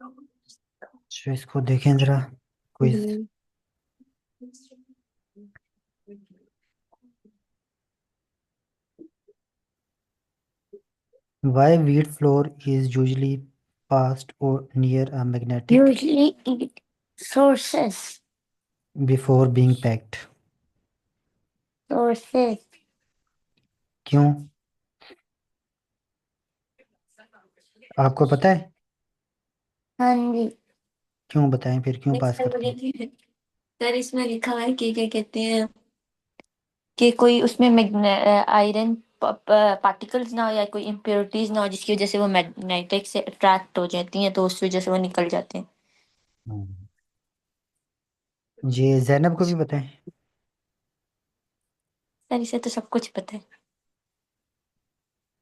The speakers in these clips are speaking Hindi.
अच्छा, इसको देखें जरा। Quiz. Hmm. Why wheat flour is usually passed or near a magnetic Usually eat sources. before being packed? Sources. क्यों? आपको पता है? हाँ जी। क्यों बताएं फिर, क्यों पास करते हैं? सर इसमें लिखा हुआ है कि क्या कहते हैं कि कोई उसमें आयरन पार्टिकल्स ना हो या कोई इम्प्योरिटीज ना हो जिसकी वजह से वो मैग्नेटिक से अट्रैक्ट हो जाती हैं तो उस वजह से वो निकल जाते हैं। हम्म। ये जैनब को भी बताएं। सर इसे तो सब कुछ पता है।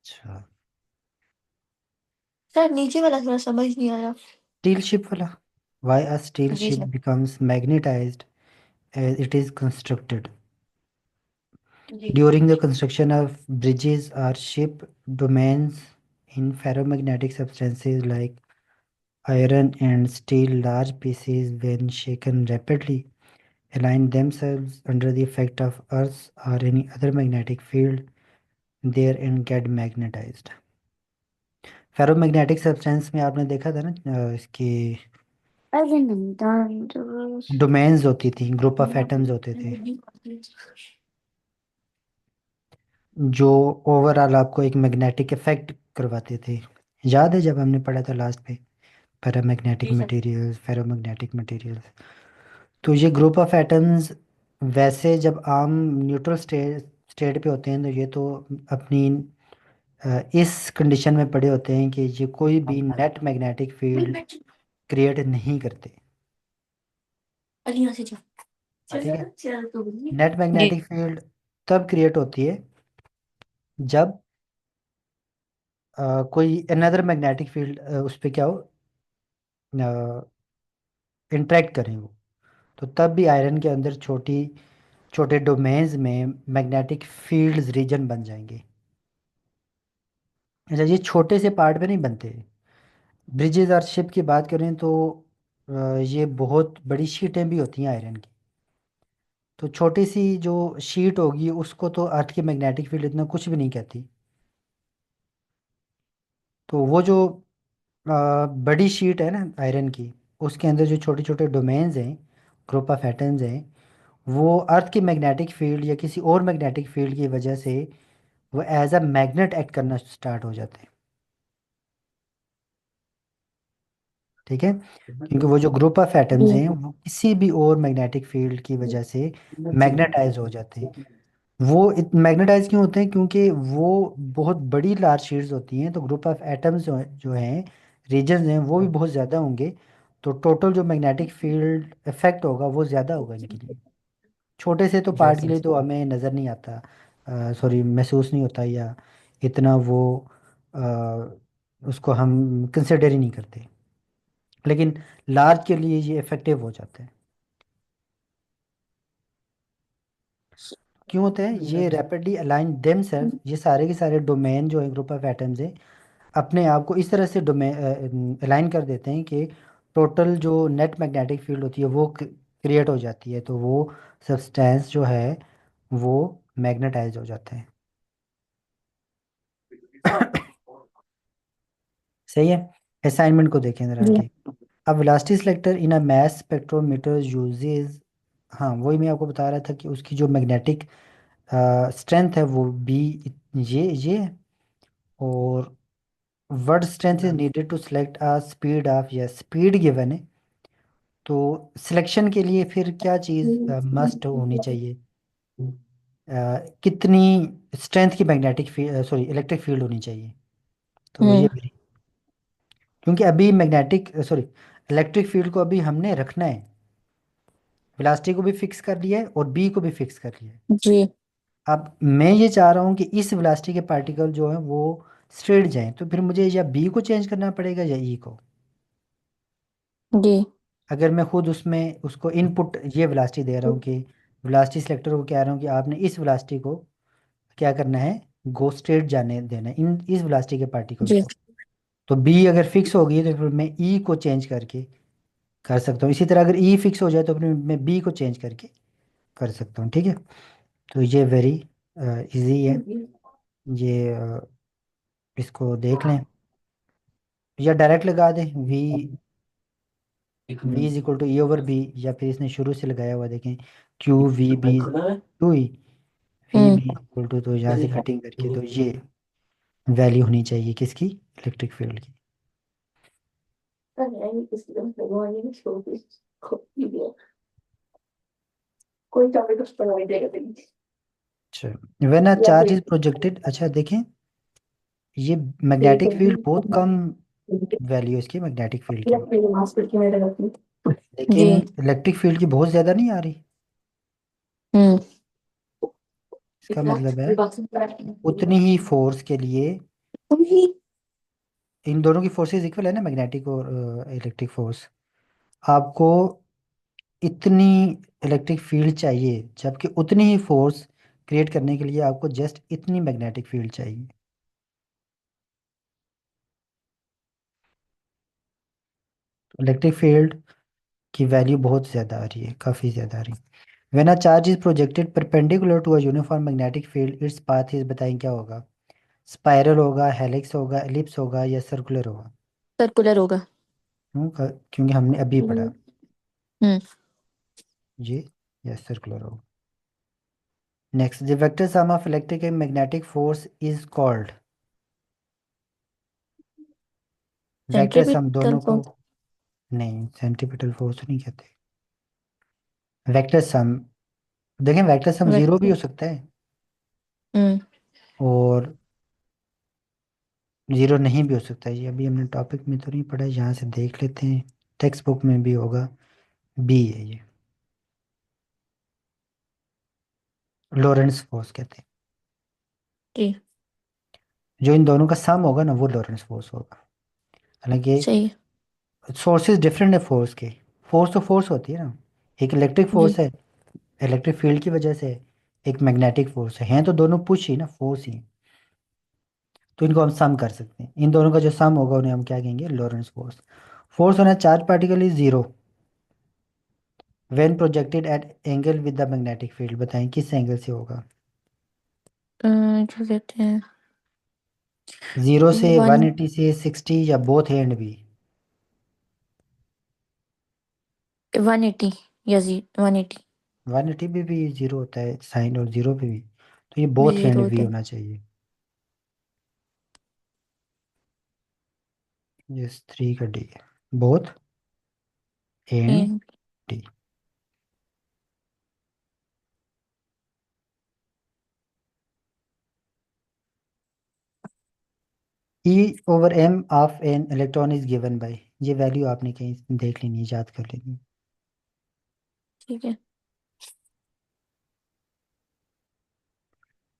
अच्छा। सर नीचे वाला थोड़ा समझ नहीं आया। स्टील शिप वाला। Why a steel जी ship sir. becomes magnetized as it is constructed? जी। During the construction of bridges or ship domains in ferromagnetic substances like iron and steel, large pieces, when shaken rapidly, align themselves under the effect of Earth's or any other magnetic field there and get magnetized. Ferromagnetic substance में आपने देखा था ना, इसकी अरे नहीं दोस्त। डोमेन्स होती थी, ग्रुप ऑफ एटम्स होते थे, जो ओवरऑल आपको एक मैग्नेटिक इफेक्ट करवाते थे। याद है जब हमने पढ़ा था लास्ट पे, पैरामैग्नेटिक जी सर। Materials, ferromagnetic materials. तो ये ग्रुप ऑफ एटम्स वैसे जब आम न्यूट्रल स्टेट पे होते हैं तो ये तो अपनी इस कंडीशन में पड़े होते हैं कि ये कोई भी नेट मैग्नेटिक फील्ड क्रिएट नहीं करते। अरे यहाँ से जाओ। ठीक है। चल तो बोलिए। नेट जी। मैग्नेटिक फील्ड तब क्रिएट होती है जब कोई अनदर मैग्नेटिक फील्ड उस पर क्या हो, इंटरेक्ट करें वो। तो तब भी आयरन के अंदर छोटी छोटे डोमेन्स में मैग्नेटिक फील्ड्स रीजन बन जाएंगे। अच्छा, ये छोटे से पार्ट पे नहीं बनते। ब्रिजेज और शिप की बात करें तो ये बहुत बड़ी शीटें भी होती हैं आयरन की। तो छोटी सी जो शीट होगी उसको तो अर्थ की मैग्नेटिक फील्ड इतना कुछ भी नहीं कहती। तो वो जो बड़ी शीट है ना आयरन की, उसके अंदर जो छोटे छोटे डोमेन्स हैं, ग्रुप ऑफ एटम्स हैं, वो अर्थ की मैग्नेटिक फील्ड या किसी और मैग्नेटिक फील्ड की वजह से वो एज अ मैग्नेट एक्ट करना स्टार्ट हो जाते हैं। ठीक है। क्योंकि वो जो ग्रुप ऑफ एटम्स जी। हैं वो किसी भी और मैग्नेटिक फील्ड की वजह से मैग्नेटाइज हो जाते हैं। वो मैग्नेटाइज क्यों होते हैं? क्योंकि वो बहुत बड़ी लार्ज शीट्स होती हैं, तो ग्रुप ऑफ एटम्स जो हैं, रीजन्स हैं, वो भी बहुत ज़्यादा होंगे। तो टोटल जो मैग्नेटिक फील्ड इफेक्ट होगा वो ज़्यादा होगा इनके लिए। छोटे से तो पार्ट के लिए तो हमें नज़र नहीं आता, सॉरी महसूस नहीं होता, या इतना वो अ, उसको हम कंसिडर ही नहीं करते। लेकिन लार्ज के लिए ये इफेक्टिव हो जाते हैं। क्यों होते हैं? ये रैपिडली अलाइन देमसेल्फ, ये सारे के सारे डोमेन जो है ग्रुप ऑफ एटम्स है, अपने आप को इस तरह से डोमेन अलाइन कर देते हैं कि टोटल जो नेट मैग्नेटिक फील्ड होती है वो क्रिएट हो जाती है। तो वो सब्सटेंस जो है वो मैग्नेटाइज हो जाते हैं। सही है। असाइनमेंट को देखें जरा जी। आगे। अब वेलोसिटी सिलेक्टर इन अ मास स्पेक्ट्रोमीटर यूजेस, हाँ वही मैं आपको बता रहा था कि उसकी जो मैग्नेटिक स्ट्रेंथ है वो बी, ये है। और word strength is needed to select a speed of, या स्पीड गिवन है। तो सिलेक्शन के लिए फिर क्या चीज़ मस्ट होनी चाहिए? कितनी स्ट्रेंथ की मैग्नेटिक सॉरी इलेक्ट्रिक फील्ड होनी चाहिए? तो ये हम्म। मेरी, क्योंकि अभी मैग्नेटिक सॉरी इलेक्ट्रिक फील्ड को अभी हमने रखना है। वेलोसिटी को भी फिक्स कर लिया है और बी को भी फिक्स कर लिया है। जी। अब मैं ये चाह रहा हूँ कि इस वेलोसिटी के पार्टिकल जो है वो स्ट्रेट जाएं, तो फिर मुझे या बी को चेंज करना पड़ेगा या ई को। जी। अगर मैं खुद उसमें उसको इनपुट ये वेलोसिटी दे रहा हूँ कि वेलोसिटी सिलेक्टर को कह रहा हूँ कि आपने इस वेलोसिटी को क्या करना है, गो स्ट्रेट जाने देना है इन इस वेलोसिटी के पार्टिकल्स जी। को। तो बी अगर फिक्स हो गई तो फिर मैं ई को चेंज करके कर सकता हूँ। इसी तरह अगर ई फिक्स हो जाए तो फिर मैं बी को चेंज करके कर सकता हूँ। ठीक है, तो ये वेरी इजी है। ये इसको देख लें, या डायरेक्ट लगा दें V, V is equal to E over B, या फिर इसने शुरू से लगाया हुआ देखें Q V B to E, V hmm. B equal to, तो यहाँ से कटिंग करके तो ये वैल्यू होनी चाहिए किसकी, इलेक्ट्रिक फील्ड की। अच्छा, when a charge is projected, अच्छा देखें ये मैग्नेटिक फील्ड बहुत कम वैल्यू है इसकी मैग्नेटिक फील्ड की, जी। लेकिन इलेक्ट्रिक फील्ड की बहुत ज़्यादा नहीं आ रही। हम्म। इसका मतलब है उतनी ही फोर्स के लिए, इन दोनों की फोर्सेस इक्वल है ना, मैग्नेटिक और इलेक्ट्रिक फोर्स, आपको इतनी इलेक्ट्रिक फील्ड चाहिए, जबकि उतनी ही फोर्स क्रिएट करने के लिए आपको जस्ट इतनी मैग्नेटिक फील्ड चाहिए। इलेक्ट्रिक फील्ड की वैल्यू बहुत ज़्यादा आ रही है, काफ़ी ज़्यादा आ रही है। When a charge is projected perpendicular to a uniform magnetic field, its path is, बताएं क्या होगा, स्पाइरल होगा, हेलिक्स होगा, एलिप्स होगा, या सर्कुलर होगा। सर्कुलर होगा। क्योंकि हमने अभी पढ़ा हम्म। ये, यस सर्कुलर होगा। Next, the vector sum of electric and magnetic force is called, vector sum centripetal दोनों को, फोर्स। नहीं सेंट्रीपिटल फोर्स नहीं कहते, वेक्टर सम। देखें वेक्टर सम जीरो भी वेक्टर। हो सकता है हम्म। और जीरो नहीं भी हो सकता है, ये अभी हमने टॉपिक में तो नहीं पढ़ा है, यहाँ से देख लेते हैं, टेक्स्ट बुक में भी होगा, बी है ये, लॉरेंस फोर्स कहते हैं। जी। जो इन दोनों का सम होगा ना वो लॉरेंस फोर्स होगा। हालांकि सही है। सोर्सेज डिफरेंट है फोर्स के, फोर्स तो फोर्स होती है ना, एक इलेक्ट्रिक जी। फोर्स है इलेक्ट्रिक फील्ड की वजह से, एक मैग्नेटिक फोर्स है, हैं तो दोनों पुश ही ना, फोर्स ही, तो इनको हम सम कर सकते हैं, इन दोनों का जो सम होगा उन्हें हम क्या कहेंगे, लॉरेंस फोर्स। फोर्स होना charge particle is zero when projected at angle with the magnetic field, बताएं किस एंगल से होगा, क्या कहते हैं। जीरो से वन। 180 से 60 या बोथ एंड भी। 180 या जी 180 180 भी जीरो होता है साइन, और जीरो पे भी, तो ये भी बोथ एंड जीरो भी होते हैं। होना चाहिए। यस 3 का डी है, both and And D. E over M of an electron is given by, ये वैल्यू आपने कहीं देख लेनी है, याद कर लेनी है। ठीक है।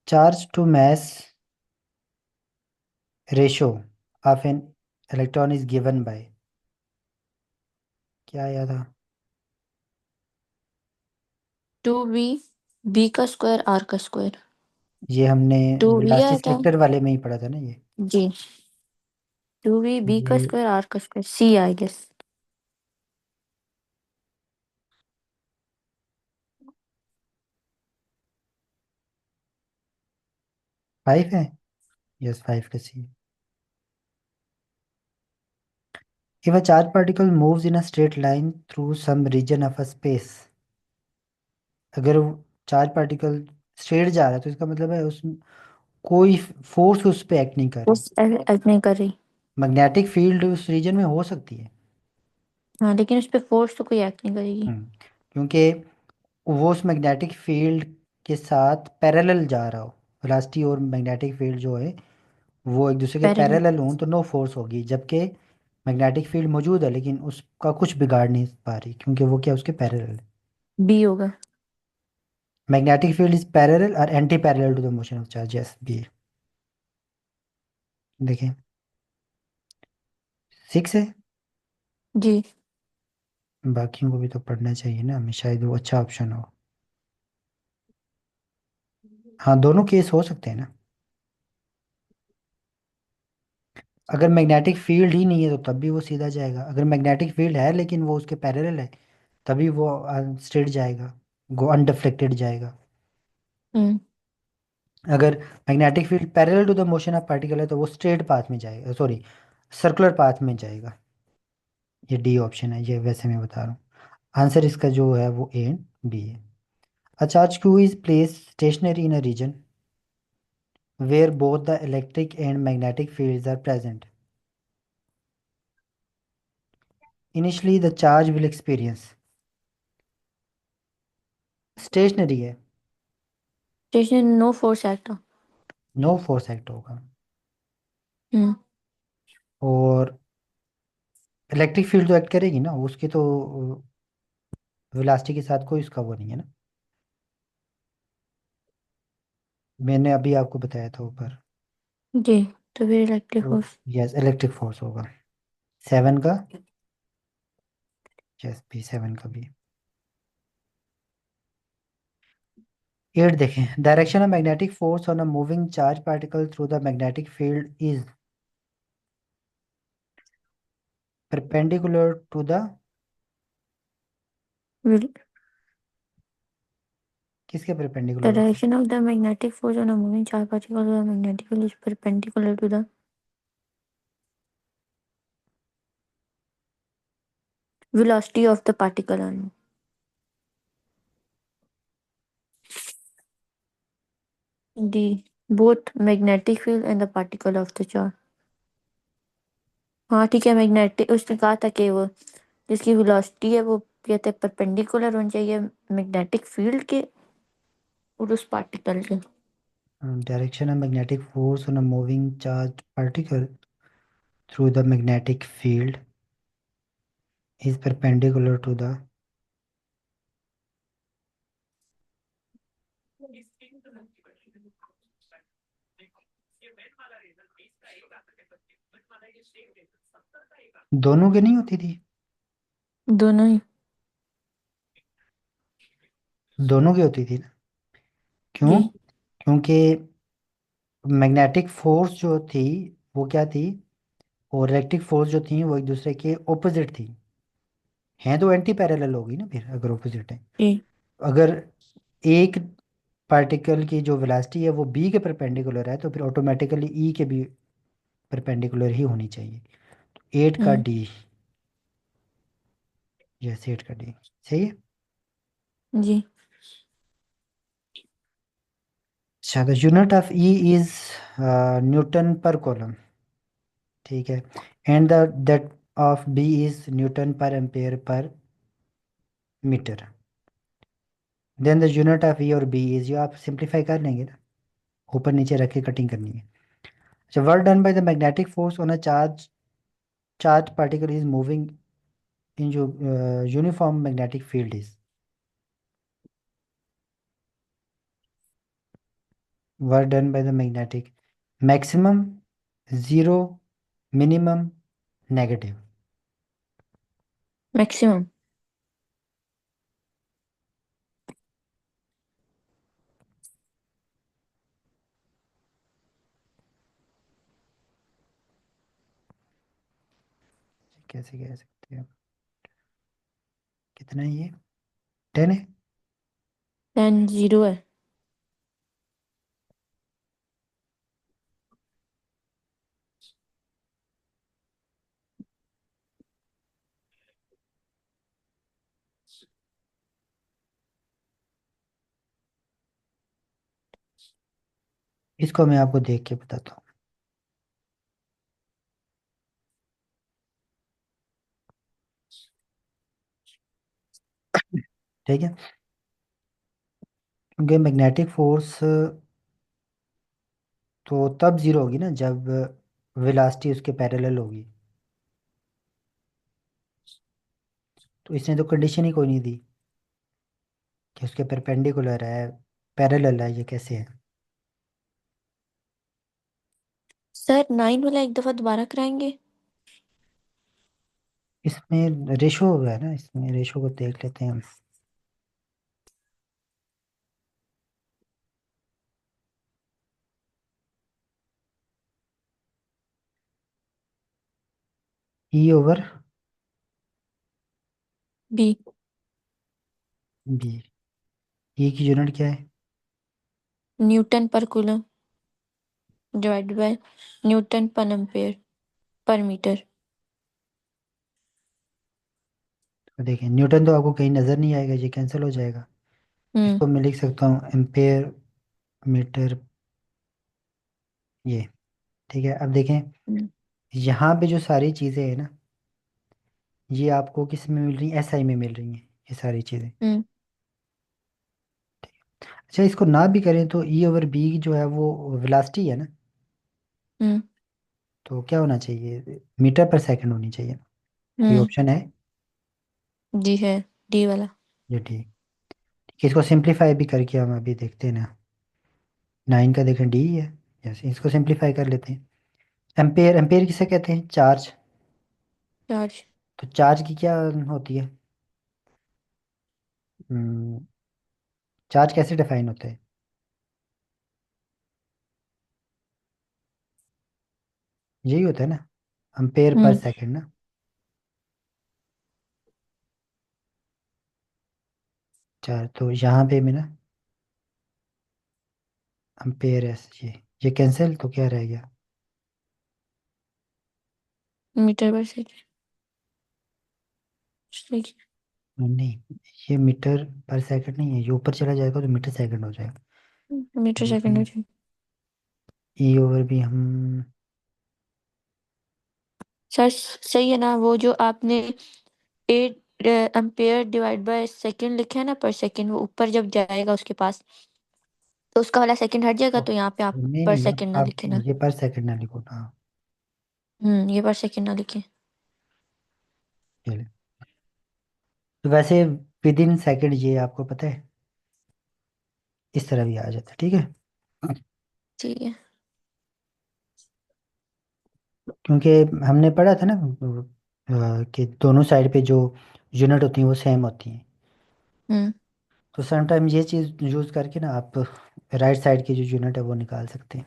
Charge to mass ratio of an electron is given by, क्या आया था, 2v b का स्क्वायर r का स्क्वायर। ये हमने 2v आया वेलोसिटी था। सेक्टर वाले में ही पढ़ा था ना ये। जी। 2v b का ये स्क्वायर r का स्क्वायर c आई गेस। 5 है, यस 5 का सी। If a charged particle moves in a straight line through some region of a space, अगर चार्ज पार्टिकल स्ट्रेट जा रहा है तो इसका मतलब है उस कोई फोर्स उस पर एक्ट नहीं कर रही। उस एक्ट नहीं कर रही। मैग्नेटिक फील्ड उस रीजन में हो सकती है। हाँ, लेकिन उस पे फोर्स तो कोई एक्ट नहीं करेगी। क्योंकि वो उस मैग्नेटिक फील्ड के साथ पैरेलल जा रहा हो, वेलोसिटी और मैग्नेटिक फील्ड जो है वो एक दूसरे के पैरेलल। पैरेलल हों तो नो फोर्स होगी, जबकि मैग्नेटिक फील्ड मौजूद है लेकिन उसका कुछ बिगाड़ नहीं पा रही, क्योंकि वो क्या उसके पैरेलल है। बी होगा। मैग्नेटिक फील्ड इज पैरेलल और anti parallel to the motion of charge, yes B. देखें 6 है, जी। बाकियों को भी तो पढ़ना चाहिए ना हमें, शायद वो अच्छा ऑप्शन हो। हाँ दोनों केस हो सकते हैं ना। अगर मैग्नेटिक फील्ड ही नहीं है तो तब भी वो सीधा जाएगा, अगर मैग्नेटिक फील्ड है लेकिन वो उसके पैरेलल है तभी वो स्ट्रेट जाएगा, वो अनडिफ्लेक्टेड जाएगा। हम्म। अगर magnetic field parallel to the motion of particle है तो वो स्ट्रेट पाथ में जाएगा, सॉरी सर्कुलर पाथ में जाएगा। ये डी ऑप्शन है, ये वैसे मैं बता रहा हूँ। आंसर इसका जो है वो ए एंड बी है। A charge q is placed stationary in a region where both the electric and magnetic fields are present. Initially, the charge will experience stationary है, station no force act. No force act होगा। हम्म। और इलेक्ट्रिक फील्ड जो एक्ट करेगी ना उसकी तो वेलोसिटी के साथ कोई उसका वो नहीं है ना, मैंने अभी आपको बताया था ऊपर। जी। तो फिर इलेक्ट्रिक तो फोर्स। यस इलेक्ट्रिक फोर्स होगा 7 का। यस बी 7 का भी। 8 देखें, direction of magnetic force on a moving charge particle through the magnetic field is perpendicular to the, किसके The परपेंडिकुलर होता है? direction of the magnetic force on a moving charge particle or a magnetic field is perpendicular to the velocity of the particle on. D. Both magnetic field and the particle of the charge. हाँ ठीक है, मैग्नेटिक उसने कहा था कि वो जिसकी वेलोसिटी है वो कहते हैं परपेंडिकुलर होनी चाहिए मैग्नेटिक फील्ड के और उस पार्टिकल के। Direction of magnetic force on a moving charge particle through the magnetic field is perpendicular to the, दोनों की नहीं होती थी? दोनों ही। दोनों की होती थी ना, क्यों? जी। क्योंकि मैग्नेटिक फोर्स जो थी वो क्या थी, और इलेक्ट्रिक फोर्स जो थी वो एक दूसरे के ऑपोजिट थी, हैं तो एंटी पैरेलल होगी ना फिर अगर ऑपोजिट है। जी। अगर एक पार्टिकल की जो वेलोसिटी है वो बी के परपेंडिकुलर है तो फिर ऑटोमेटिकली ई के भी परपेंडिकुलर ही होनी चाहिए। 8 का हम्म। डी, यस 8 का डी सही है। जी। अच्छा the unit of E is newton per coulomb, ठीक है, and the that of B is newton पर एम्पेयर पर metre. Then the unit of E और बी इज, जो आप सिंप्लीफाई कर लेंगे ना, ऊपर नीचे रख के कटिंग करनी है। अच्छा work done by the magnetic force on a charge charge particle is moving in जो uniform magnetic field is, work done by the magnetic maximum, zero, minimum, negative. Maximum. कैसे कह सकते हैं, कितना है ये, 10 है। 10 0 है। इसको मैं आपको देख के बताता हूँ, ठीक है। क्योंकि मैग्नेटिक फोर्स तो तब जीरो होगी ना जब वेलोसिटी उसके पैरेलल होगी, तो इसने तो कंडीशन ही कोई नहीं दी कि उसके परपेंडिकुलर है पैरेलल है, ये कैसे है? सर 9 वाला एक दफा दोबारा कराएंगे। इसमें रेशो हो गया ना, इसमें रेशो को देख लेते हैं हम। E over B. B. E की यूनिट क्या है? न्यूटन पर कूलम डिवाइड बाय न्यूटन पर एम्पेयर पर मीटर। तो देखिए न्यूटन तो आपको कहीं नज़र नहीं आएगा, ये कैंसिल हो जाएगा। हम्म। इसको मैं लिख सकता हूँ एम्पेयर मीटर, ये। ठीक है, अब देखें हम्म। यहाँ पे जो सारी चीज़ें हैं ना, ये आपको किस में मिल रही हैं? एसआई में मिल रही हैं ये सारी चीज़ें। हम्म। अच्छा, इसको ना भी करें तो ई ओवर बी जो है वो वेलोसिटी है ना, हम्म। तो क्या होना चाहिए? मीटर पर सेकंड होनी चाहिए। कोई हम्म। ऑप्शन है? जी है, डी वाला। ये ठीक। ठीक है, इसको सिंपलीफाई भी करके हम अभी देखते हैं ना। 9 का देखें डी है। यस, इसको सिंपलीफाई कर लेते हैं। एम्पेयर, एम्पेयर किसे कहते हैं? चार्ज। चार्ज। तो चार्ज की क्या होती है? चार्ज कैसे डिफाइन होता है? यही होता है ना, एम्पेयर पर हम्म। सेकंड ना। चार्ज तो यहाँ पे मैं ना एम्पेयर है, ये कैंसिल तो क्या रह गया? मीटर पर सेकंड। ठीक नहीं, ये मीटर पर सेकंड नहीं है, ये ऊपर चला जाएगा तो मीटर सेकंड हो जाएगा। है, मीटर सेकंड हो देखें जाए। ई ओवर भी हम, सर सही है ना, वो जो आपने 8 एम्पेयर डिवाइड बाय सेकंड लिखा है ना, पर सेकंड, वो ऊपर जब जाएगा उसके पास तो उसका वाला सेकंड हट जाएगा, तो यहाँ पे आप नहीं पर नहीं, सेकंड ना आप लिखे ना। ये पर सेकंड ना लिखो ना। ये पर सेकंड ना लिखे। ये ले। तो वैसे विद इन सेकंड ये आपको पता है इस तरह भी आ जाता है, ठीक है। ठीक है। क्योंकि हमने पढ़ा था ना कि दोनों साइड पे जो यूनिट होती हैं वो सेम होती हैं। हम्म। तो समटाइम ये चीज़ यूज़ करके ना आप राइट साइड की जो यूनिट है वो निकाल सकते हैं,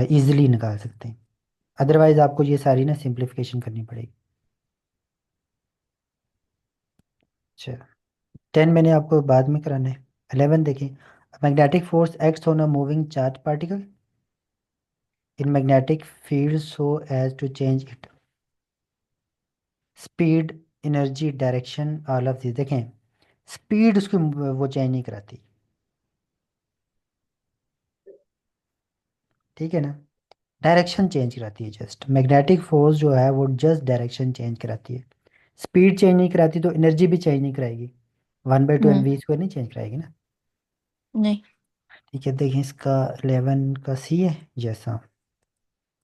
इजीली निकाल सकते हैं। अदरवाइज आपको ये सारी ना सिंप्लीफिकेशन करनी पड़ेगी। अच्छा, 10 मैंने आपको बाद में कराना है। 11 देखें, magnetic force acts on a moving charge particle in magnetic field so as to change it speed, energy, direction, all of this. देखें स्पीड उसकी वो चेंज नहीं कराती, ठीक है ना। डायरेक्शन चेंज कराती है, जस्ट मैग्नेटिक फोर्स जो है वो जस्ट डायरेक्शन चेंज कराती है। स्पीड चेंज नहीं कराती, तो एनर्जी भी चेंज नहीं कराएगी। 1/2 एम हम्म। वी स्क्वायर नहीं चेंज कराएगी ना। नहीं। ठीक है, देखिए इसका 11 का सी है जैसा।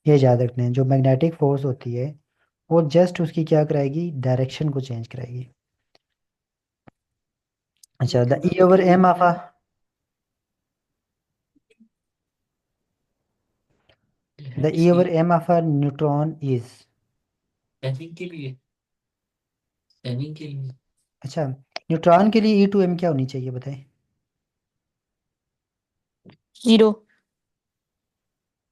ये याद रखना है, जो मैग्नेटिक फोर्स होती है वो जस्ट उसकी क्या कराएगी? डायरेक्शन को चेंज कराएगी। अच्छा, the E over M of the E over M of a neutron is. अच्छा, न्यूट्रॉन के लिए E to M क्या होनी चाहिए बताएं? जीरो।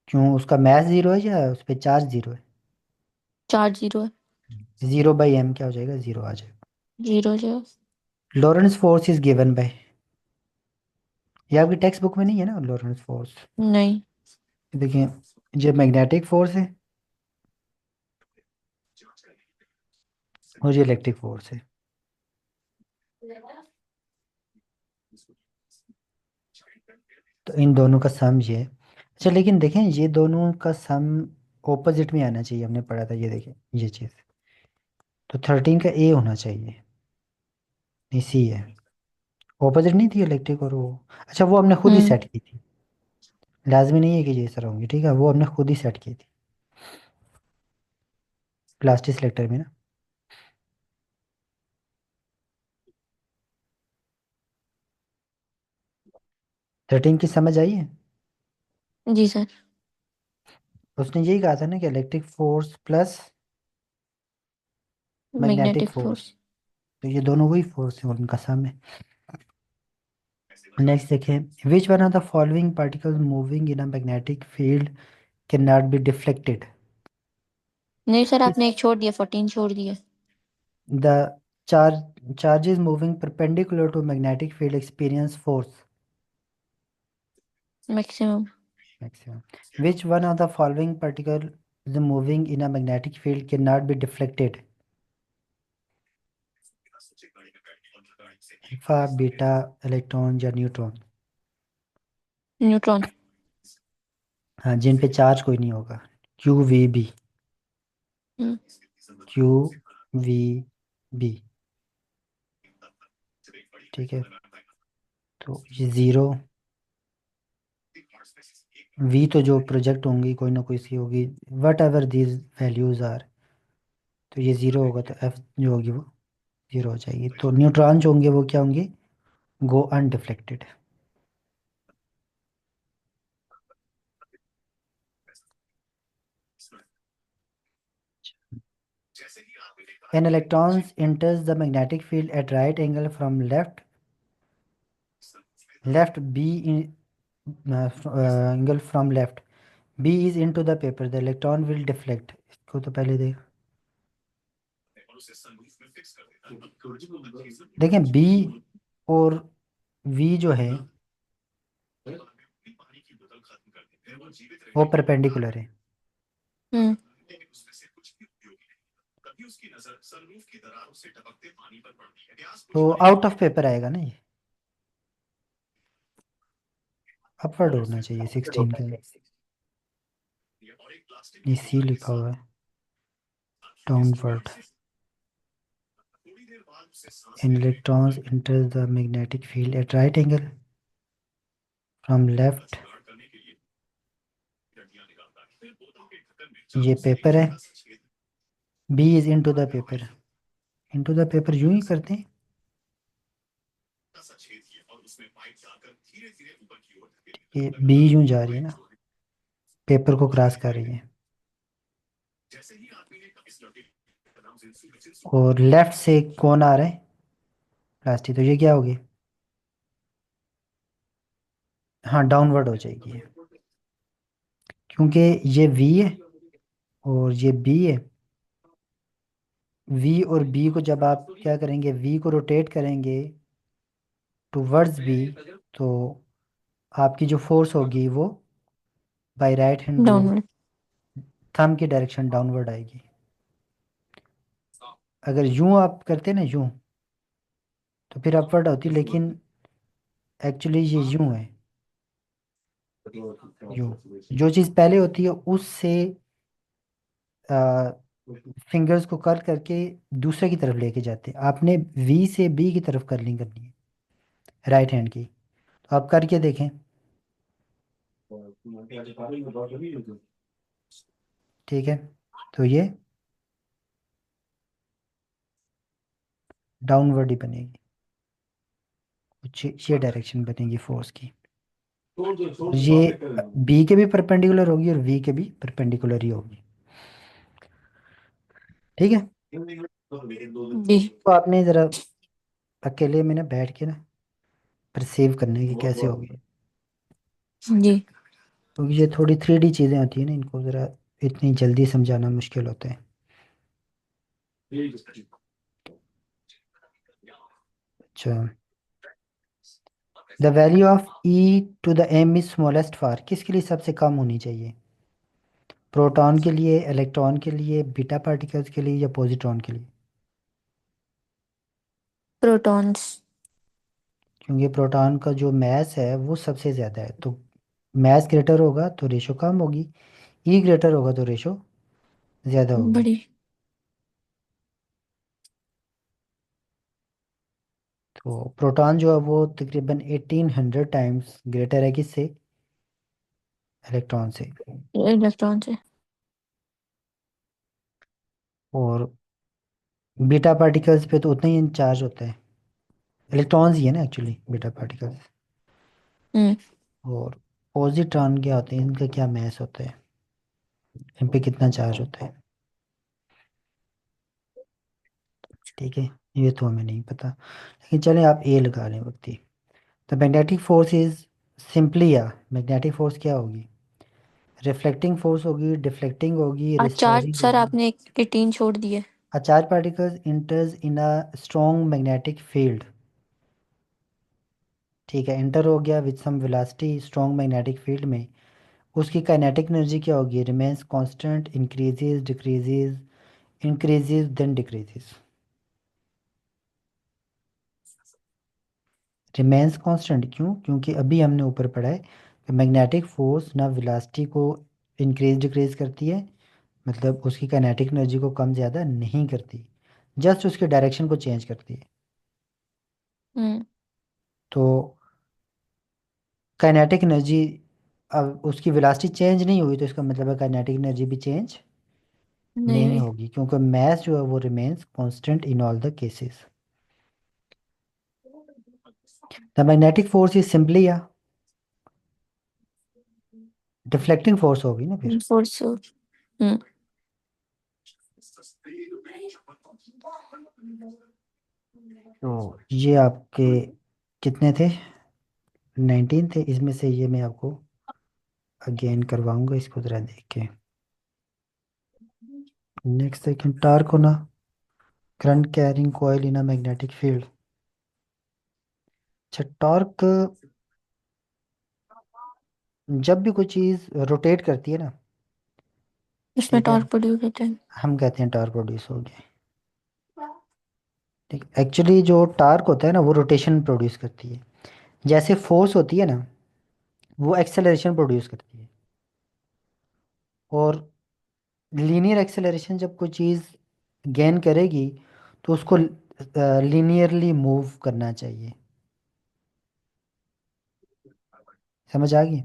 क्यों, उसका मैथ जीरो है या उस पर चार्ज जीरो है? चार्ज जीरो है। 0/m क्या हो जाएगा? जीरो आ जाएगा। जीरो जो। Lawrence force is given by, ये आपकी टेक्स्ट बुक में नहीं है ना लॉरेंस फोर्स। नहीं। देखिए ये मैग्नेटिक फोर्स है और ये इलेक्ट्रिक फोर्स है। तो इन दोनों का सम ये है। अच्छा लेकिन देखें ये दोनों का सम ऑपोजिट में आना चाहिए, हमने पढ़ा था, ये देखें ये चीज़। तो 13 का ए होना चाहिए, नहीं सी है। ऑपोजिट नहीं थी इलेक्ट्रिक और वो। अच्छा, वो हमने खुद ही हम्म। सेट की थी, लाजमी नहीं है कि ये सर होंगी, ठीक है, वो हमने खुद ही सेट की थी प्लास्टिक सिलेक्टर में ना। 13 की समझ आई है? जी सर। उसने यही कहा था ना कि electric force plus magnetic magnetic force, force. तो ये दोनों वही फोर्स है और उनका सम है। नेक्स्ट देखें, which one of the following particles moving in a magnetic field can not be deflected? नहीं सर, इस आपने एक छोड़ दिया, 14 छोड़ दिया। the charge charges moving perpendicular to magnetic field experience force maximum. maximum. Which one of the following particle is moving in a magnetic field cannot be deflected? Alpha, beta, electron या न्यूट्रॉन? न्यूट्रॉन। हाँ, जिन पे चार्ज कोई नहीं होगा। Q V B. Hmm. Q V B. ठीक है, तो ये जीरो, वी तो जो प्रोजेक्ट होंगी कोई ना कोई सी होगी, whatever these values are, तो ये जीरो होगा तो एफ जो होगी वो जीरो हो जाएगी। तो न्यूट्रॉन जो होंगे वो क्या होंगे? गो undeflected. An electron enters the magnetic field at right angle from left B in angle from left. B is into the paper. The electron will deflect. इसको तो पहले देखें B और V जो है वो परपेंडिकुलर है। हम्म। तो आउट ऑफ पेपर आएगा ना ये, अपवर्ड होना चाहिए 16 के लिए। ये सी लिखा हुआ है, downward. An electrons enters the magnetic field at right angle from left, ये पेपर है, B is into the paper। into the paper यूं ही करते हैं, ये B यूं जा रही है ना, पेपर को क्रॉस कर रही है, और लेफ्ट से कौन आ रहा है? प्लास्टिक, तो ये क्या होगी? हाँ, डाउनवर्ड हो जाएगी ये, क्योंकि ये V है और ये B है। V और B को जब आप क्या करेंगे, V को रोटेट करेंगे टूवर्ड्स B, तो आपकी जो फोर्स होगी वो बाय राइट हैंड जो डाउनवर्ड। थंब की डायरेक्शन डाउनवर्ड आएगी। अगर यूं आप करते ना यूं, तो फिर अपवर्ड होती, लेकिन एक्चुअली ये यूं है, यूं। जो चीज़ पहले होती है उससे फिंगर्स को कर्ल करके दूसरे की तरफ लेके जाते हैं। आपने वी से बी की तरफ कर्लिंग करनी है राइट हैंड की, तो आप करके देखें। ठीक है, तो ये डाउनवर्ड ही बनेगी, कुछ ये डायरेक्शन बनेगी फोर्स की। और ये बी के भी परपेंडिकुलर होगी और वी के भी परपेंडिकुलर ही होगी। ठीक है, जी। तो आपने ज़रा अकेले में ना बैठ के ना परसीव करने की कैसे होगी, जी। क्योंकि ये थोड़ी 3D चीज़ें होती हैं ना, इनको ज़रा इतनी जल्दी समझाना मुश्किल होता है। अच्छा, the value of E to the M is smallest for, किसके लिए सबसे कम होनी चाहिए? प्रोटॉन के लिए, इलेक्ट्रॉन के लिए, बीटा पार्टिकल्स के लिए या पॉजिट्रॉन के लिए? प्रोटॉन्स। क्योंकि प्रोटॉन का जो मास है वो सबसे ज़्यादा है, तो मास ग्रेटर होगा तो रेशो कम होगी, ई ग्रेटर होगा तो रेशो ज़्यादा होगी। बड़ी। तो प्रोटॉन जो है वो तकरीबन 1800 टाइम्स ग्रेटर है किससे? इलेक्ट्रॉन से। इलेक्ट्रॉन से। और बीटा पार्टिकल्स पे तो उतना ही चार्ज होता है, इलेक्ट्रॉन्स ही है ना एक्चुअली बीटा पार्टिकल्स। हम्म। और पॉजिट्रॉन क्या होते हैं, इनका क्या मास होता है, इन पे कितना चार्ज होता है? ठीक है, ये तो हमें नहीं पता, लेकिन चलें आप ए लगा लें वक्ती। तो मैग्नेटिक फोर्स इज सिंपली, या मैग्नेटिक फोर्स क्या होगी? रिफ्लेक्टिंग फोर्स होगी, डिफ्लेक्टिंग होगी, चार रिस्टोरिंग सर होगी। आपने 18 छोड़ दिए। A charged particles enters in a strong magnetic field। ठीक है, इंटर हो गया with some velocity strong magnetic field में। उसकी काइनेटिक एनर्जी क्या होगी? Remains constant, increases, decreases, increases then decreases. Remains constant क्यों? क्योंकि अभी हमने ऊपर पढ़ा है कि मैग्नेटिक फोर्स ना वेलोसिटी को इंक्रीज डिक्रीज करती है, मतलब उसकी काइनेटिक एनर्जी को कम ज़्यादा नहीं करती, जस्ट उसके डायरेक्शन को चेंज करती है। हम्म। तो काइनेटिक एनर्जी, अब उसकी वेलोसिटी चेंज नहीं हुई तो इसका मतलब है काइनेटिक एनर्जी भी चेंज नहीं नहीं हुई। होगी, क्योंकि मास जो है वो remains constant in all the cases. The magnetic force is simply या डिफ्लेक्टिंग फोर्स होगी ना फिर। फोर्स। हम्म। तो ये आपके कितने थे? 19 थे, इसमें से ये मैं आपको अगेन करवाऊंगा, इसको जरा देख के। नेक्स्ट सेकंड, टार्क होना, current carrying coil in a magnetic field. अच्छा, टॉर्क जब भी कोई चीज रोटेट करती है ना, इसमें ठीक है, टॉर्क प्रोड्यूस होता है। हम कहते हैं टॉर्क प्रोड्यूस हो गया। ठीक, एक्चुअली जो टार्क होता है ना वो रोटेशन प्रोड्यूस करती है। जैसे फोर्स होती है ना, वो एक्सेलरेशन प्रोड्यूस करती है। और लीनियर एक्सेलरेशन जब कोई चीज़ गेन करेगी तो उसको लीनियरली मूव करना चाहिए। समझ आ गई?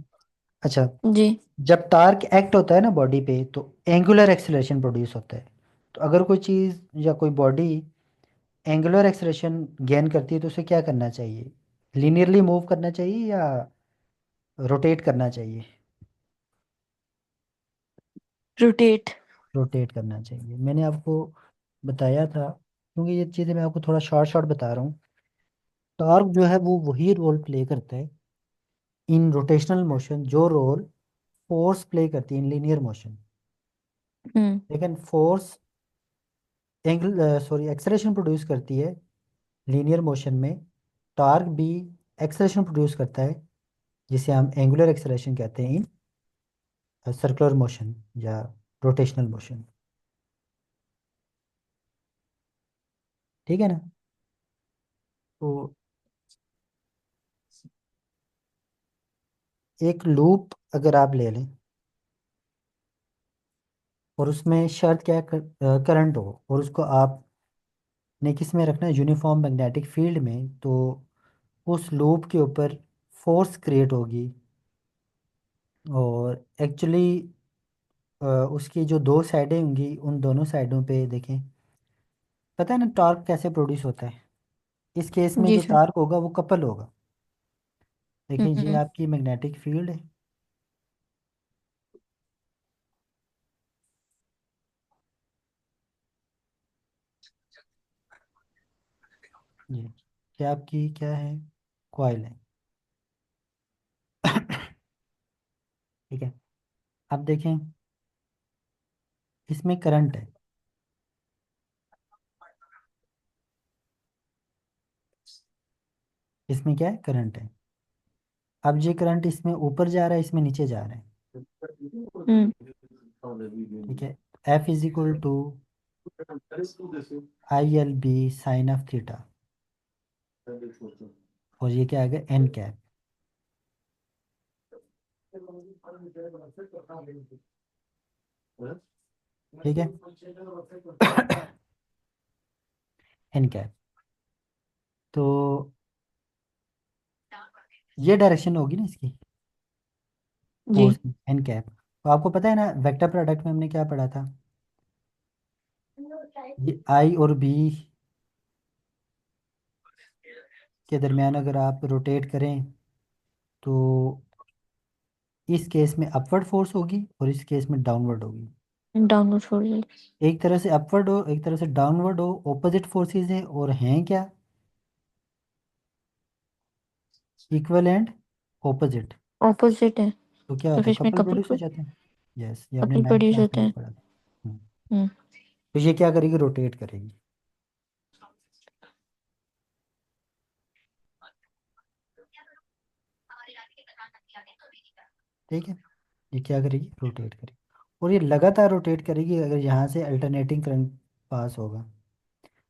अच्छा, जी। जब टार्क एक्ट होता है ना बॉडी पे तो एंगुलर एक्सेलरेशन प्रोड्यूस होता है। तो अगर कोई चीज़ या कोई बॉडी एंगुलर एक्सेलरेशन गेन करती है तो उसे क्या करना चाहिए? लीनियरली मूव करना चाहिए या रोटेट करना चाहिए? रोटेट। रोटेट करना चाहिए। मैंने आपको बताया था, क्योंकि ये चीज़ें मैं आपको थोड़ा शॉर्ट शॉर्ट बता रहा हूँ। टॉर्क जो है वो वही रोल प्ले करता है इन रोटेशनल मोशन जो रोल फोर्स प्ले करती है इन लीनियर मोशन। हम्म। लेकिन force angle sorry acceleration produce करती है लीनियर मोशन में। टॉर्क भी एक्सेलरेशन प्रोड्यूस करता है, जिसे हम एंगुलर एक्सेलरेशन कहते हैं इन सर्कुलर मोशन या रोटेशनल मोशन। ठीक है ना? तो एक लूप अगर आप ले लें और उसमें शर्त क्या है, करंट हो, और उसको आपने किस में रखना है? यूनिफॉर्म मैग्नेटिक फील्ड में। तो उस लूप के ऊपर फोर्स क्रिएट होगी। और एक्चुअली उसकी जो दो साइडें होंगी उन दोनों साइडों पे देखें, पता है ना टॉर्क कैसे प्रोड्यूस होता है? इस केस में जी जो सर। टॉर्क होगा वो कपल होगा। देखिए ये हम्म। आपकी मैग्नेटिक फील्ड है। ये क्या आपकी क्या है? कॉइल है। ठीक है, अब देखें इसमें करंट है। इसमें क्या है? करंट है। अब ये करंट इसमें ऊपर जा रहा है, इसमें नीचे जा रहा है। हम्म। ठीक है, F is equal to I L B sine of theta. और ये क्या आ गया? N cap. ठीक है। N cap. तो ये डायरेक्शन होगी ना इसकी जी। फोर्स की, एन कैप। तो आपको पता है ना वेक्टर प्रोडक्ट में हमने क्या पढ़ा था? ये आई और बी के दरमियान अगर आप रोटेट करें तो इस केस में अपवर्ड फोर्स होगी और इस केस में डाउनवर्ड होगी। Download folder. एक तरह से अपवर्ड हो, एक तरह से डाउनवर्ड हो, ऑपोजिट फोर्सेस हैं और हैं क्या? Equal and opposite. ऑपोजिट है। तो क्या तो होता फिर है? इसमें कपल कपल प्रोड्यूस हो को। जाते हैं। यस, ये आपने कपल नाइन्थ प्रोड्यूस क्लास होते में भी हैं। पढ़ा था। हम्म। हम्म। तो ये क्या करेगी, रोटेट करेगी। ठीक है, ये क्या करेगी, रोटेट करेगी। और ये लगातार रोटेट करेगी अगर यहाँ से अल्टरनेटिंग करंट पास होगा।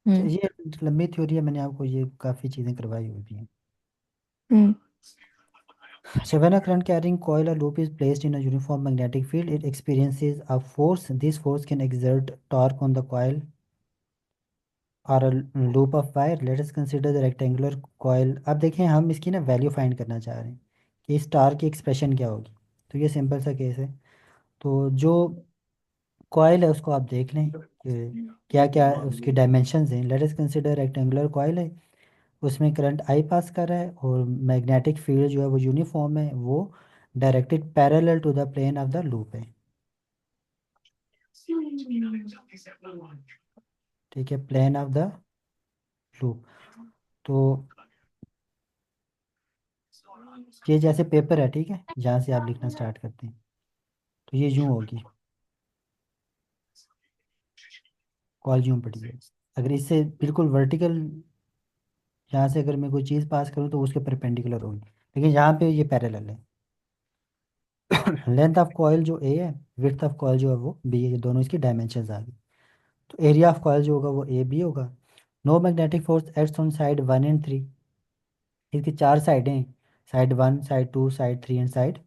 हम्म। ये लंबी थ्योरी है, मैंने आपको ये काफ़ी चीज़ें करवाई हुई भी हैं। हम्म। So when a current carrying coil or loop is placed in a uniform magnetic field, it experiences a force. This force can exert torque on the coil or a loop of wire. Let us consider the rectangular coil. अब देखें, हम इसकी ना वैल्यू फाइंड करना चाह रहे हैं कि इस टार्क की एक्सप्रेशन क्या होगी। तो ये सिंपल सा केस है। तो जो कॉयल है उसको आप देख लें कि क्या क्या उसके डायमेंशंस हैं। Let us consider rectangular coil है, उसमें करंट आई पास कर रहा है और मैग्नेटिक फील्ड जो है वो यूनिफॉर्म है, वो directed parallel to the plane of the loop है। ठीक है, प्लेन ऑफ द लूप। तो ये जैसे पेपर है, ठीक है, जहाँ से आप लिखना स्टार्ट करते हैं, तो ये यूं होगी, कॉल यूं पड़ी है। अगर इससे बिल्कुल वर्टिकल, यहाँ से अगर मैं कोई चीज़ पास करूँ तो उसके परपेंडिकुलर होगी, लेकिन यहाँ पे ये पैरेलल है। लेंथ ऑफ कॉयल जो ए है, विड्थ ऑफ कॉयल जो है वो बी है, ये दोनों इसकी डायमेंशंस आ गई। तो एरिया ऑफ कॉयल जो होगा वो ए बी होगा। No magnetic force acts on side 1 and 3। इसकी 4 साइडें, side 1, side 2, side 3 and side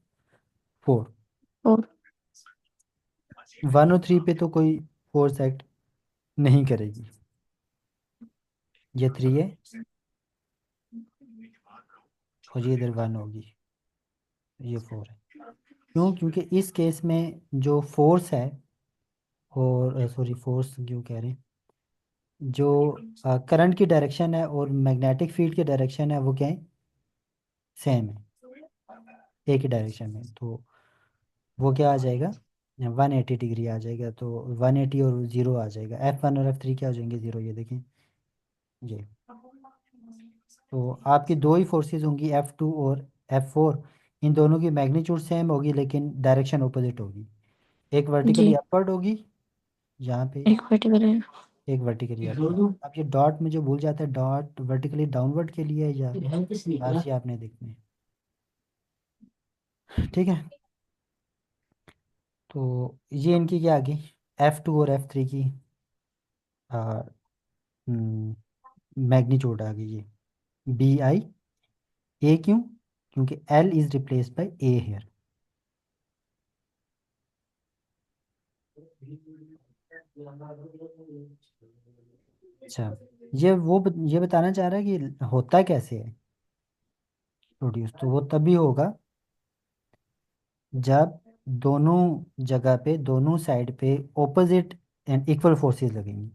4। और 1 और 3 पे तो कोई फोर्स एक्ट नहीं करेगी। ये 3 है और ये इधर 1 होगी, ये 4 है। क्यों? क्योंकि इस केस में जो फोर्स है, और सॉरी फोर्स क्यों कह रहे हैं, जो करंट की डायरेक्शन है और मैग्नेटिक फील्ड की डायरेक्शन है वो क्या है, सेम है, एक ही डायरेक्शन में। तो वो क्या आ जाएगा, 180 डिग्री आ जाएगा। तो 180 और 0 आ जाएगा, F1 और F3 क्या हो जाएंगे, 0। ये देखें, ये। तो आपकी दो ही फोर्सेस होंगी, F2 और F4। इन दोनों की मैग्नीट्यूड सेम होगी लेकिन डायरेक्शन ऑपोजिट होगी। एक वर्टिकली जी, अपवर्ड होगी यहाँ पे, एक पर्टिकुलर। एक वर्टिकली अपवर्ड। अब ये डॉट में जो भूल जाता है, डॉट वर्टिकली डाउनवर्ड के लिए है या आरसी आपने देखने हैं। ठीक है, तो ये इनकी क्या आ गई, F2 और F3 की मैग्नीट्यूड आ गई, ये BI। ए क्यों? क्योंकि L is replaced by a hair. अच्छा, ये बताना चाह रहा है कि होता कैसे है प्रोड्यूस। तो वो तभी होगा जब दोनों जगह पे, दोनों साइड पे ऑपोजिट एंड इक्वल फोर्सेस लगेंगी।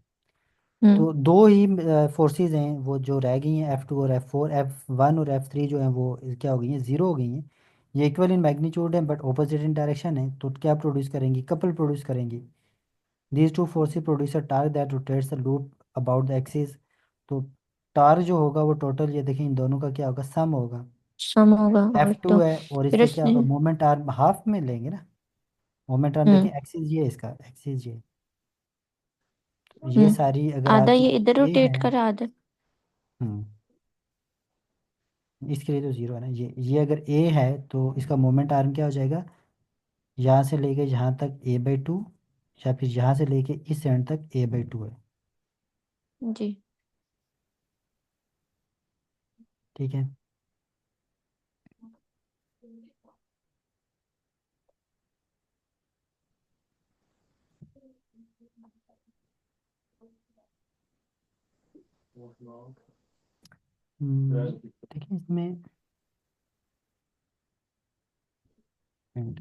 हम्म। तो दो ही फोर्सेस हैं वो जो रह गई हैं, F2 और F4। F1 और F3 जो हैं वो क्या हो गई हैं, ज़ीरो हो गई हैं। ये इक्वल इन मैग्नीट्यूड है बट ऑपोजिट इन डायरेक्शन है, तो क्या प्रोड्यूस करेंगी, कपल प्रोड्यूस करेंगी। These two forces produce a torque that rotates the loop about the axis. तो टार्क जो होगा वो टोटल, ये देखिए इन दोनों का क्या होगा, सम होगा। सम होगा और F2 तो है और फिर इससे क्या होगा, उसमें। मोमेंट आर्म हाफ में लेंगे ना। मोमेंट आर्म देखें, हम्म। एक्सिस ये है, इसका एक्सिस ये। तो ये हम्म। सारी अगर आधा आपकी ये इधर ये रोटेट है। कर, आधा। हम्म, इसके लिए तो जीरो है ना। ये अगर ए है तो इसका मोमेंट आर्म क्या हो जाएगा, यहाँ से लेके यहाँ तक A/2, या फिर यहाँ से लेके इस एंड तक A/2 है। जी। ठीक है। देखिए इसमें and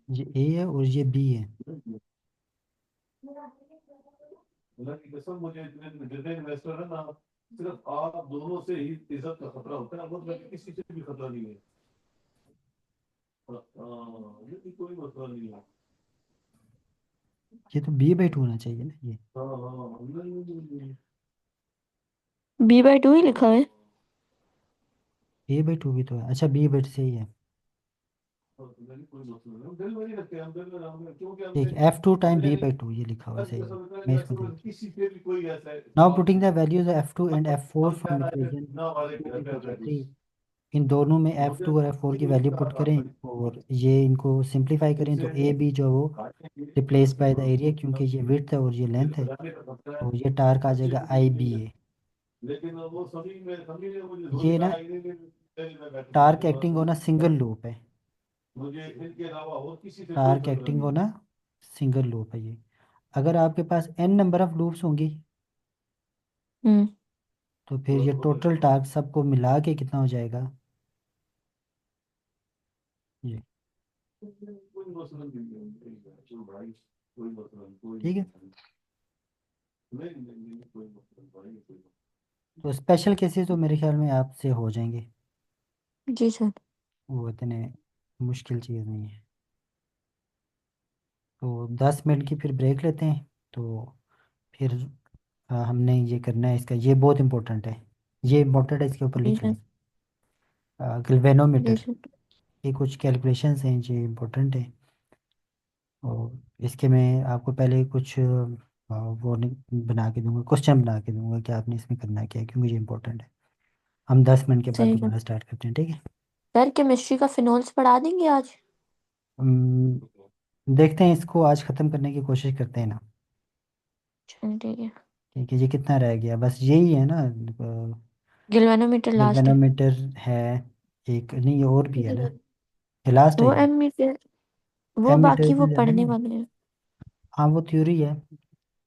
ये ए है और ये बी है। ये तो b/2 होना चाहिए ना ये। b/2 ही लिखा है। a/2 भी तो है, अच्छा b/2 से ही है। ठीक, f2 टाइम b/2 ये लिखा हुआ है, सही है। मैं इसको देख रहा हूँ। Now putting the values f2 and f4 from equation 2 and 3, इन दोनों में f2 और f4 की वैल्यू पुट करें और ये इनको सिंप्लीफाई करें, तो ए बी जो वो रिप्लेस बाय द एरिया, क्योंकि ये विड्थ है और ये लेंथ है, तो ये टार्क आ जाएगा IBA। ये ना टार्क एक्टिंग होना सिंगल लूप है, टार्क एक्टिंग होना सिंगल लूप है ये। अगर आपके पास n नंबर ऑफ लूप्स होंगी, हम्म। तो फिर ये टोटल टास्क सबको मिला के कितना हो जाएगा ये। ठीक है, तो स्पेशल केसेस तो मेरे ख्याल में आपसे हो जाएंगे, जी सर। वो इतने मुश्किल चीज़ नहीं है। तो 10 मिनट की फिर ब्रेक लेते हैं, तो फिर हमने ये करना है इसका, ये बहुत इंपॉर्टेंट है, ये इंपॉर्टेंट है, इसके ऊपर जी लिख सर। लें। जी गैल्वेनोमीटर, सर। ये कुछ कैलकुलेशंस हैं, ये इंपॉर्टेंट है। और इसके मैं आपको पहले कुछ बना के दूंगा, क्वेश्चन बना के दूंगा कि आपने इसमें करना क्या है, क्योंकि ये इंपॉर्टेंट है। हम 10 मिनट के बाद सही सर। दोबारा स्टार्ट करते हैं, ठीक है। सर केमिस्ट्री का फिनोल्स पढ़ा देंगे आज? देखते हैं, इसको आज ख़त्म करने की कोशिश करते हैं ना। चलो ठीक है। ठीक है, ये कितना रह गया, बस यही है ना। गिलवेनोमीटर लास्ट है। गैल्वेनोमीटर है, एक नहीं ये और भी है ना, ये लास्ट है वो ये। एम मीटर, वो एमीटर बाकी भी वो रहने पढ़ने ना। वाले हैं। हाँ वो थ्योरी है,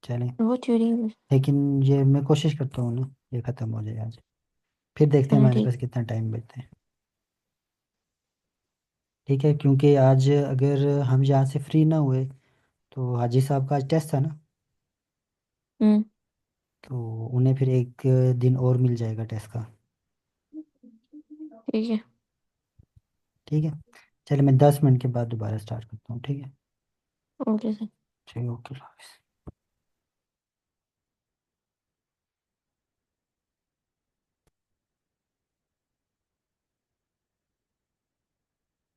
चलें। वो थ्योरी है। लेकिन ये मैं कोशिश करता हूँ ना ये ख़त्म हो जाए आज, फिर देखते हैं चलो हमारे ठीक। पास कितना टाइम बचता है। ठीक है, क्योंकि आज अगर हम यहाँ से फ्री ना हुए, तो हाजी साहब का आज टेस्ट था ना, हम्म। तो उन्हें फिर एक दिन और मिल जाएगा टेस्ट का। ठीक है। ठीक है, चलिए मैं 10 मिनट के बाद दोबारा स्टार्ट करता हूँ, ठीक है। Okay sir. चलिए, ओके।